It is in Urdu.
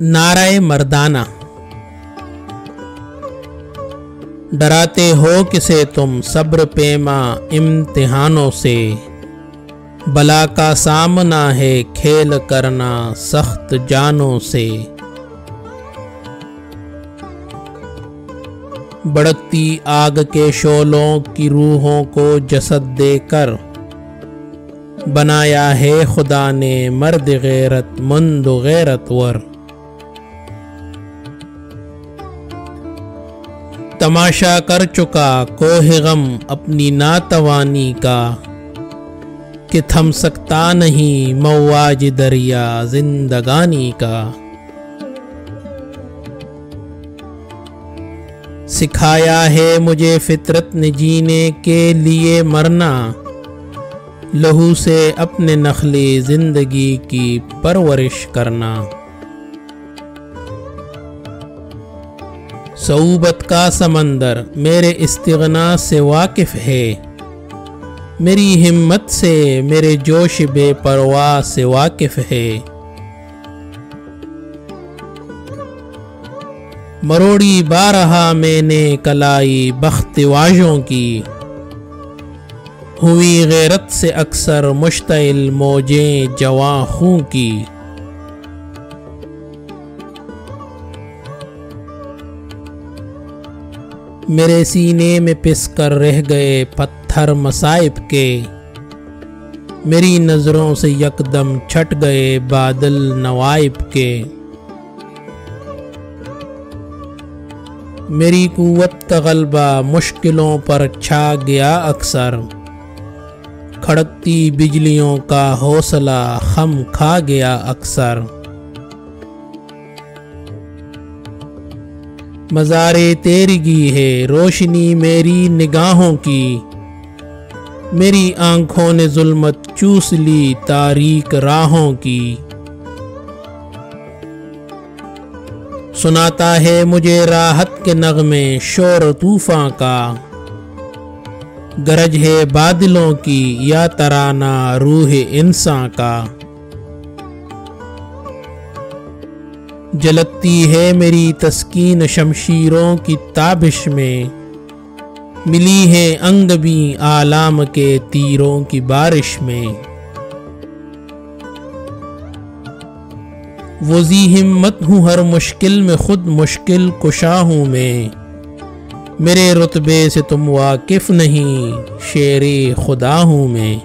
نعرہ مردانہ۔ ڈراتے ہو کسے تم صبر پیما امتحانوں سے، بلا کا سامنا ہے کھیل کرنا سخت جانوں سے۔ بڑھتی آگ کے شعلوں کی روحوں کو جسد دے کر، بنایا ہے خدا نے مرد غیرت مند و غیرت ور۔ تماشا کر چکا کوہ غم اپنی ناتوانی کا، کہ تھم سکتا نہیں مواج دریا زندگانی کا۔ سکھایا ہے مجھے فطرت نے جینے کے لیے مرنا، لہو سے اپنے نخلی زندگی کی پرورش کرنا۔ صعوبت کا سمندر میرے استغنا سے واقف ہے، میری ہمت سے میرے جوش بے پرواہ سے واقف ہے۔ مروڑی بارہا میں نے کلائی بخت واجوں کی، ہوئی غیرت سے اکثر مشتعل موجیں جواں خوں کی۔ میرے سینے میں پس کر رہ گئے پتھر مصائب کے، میری نظروں سے یکدم چھٹ گئے بادل نوائب کے۔ میری قوت کا غلبہ مشکلوں پر چھا گیا اکثر، کھڑکتی بجلیوں کا حوصلہ خم کھا گیا اکثر۔ مزار تیرگی ہے روشنی میری نگاہوں کی، میری آنکھوں نے ظلمت چوس لی تاریک راہوں کی۔ سناتا ہے مجھے راحت کے نغمے شور طوفاں کا، گرج ہے بادلوں کی یا ترانہ روح انساں کا۔ جلکتی ہے میری تسکین شمشیروں کی تابش میں، ملی ہے انگ بھی آلام کے تیروں کی بارش میں۔ وزی ہمت ہوں ہر مشکل میں خود مشکل کشا ہوں میں، میرے رتبے سے تم واقف نہیں شیر خدا ہوں میں۔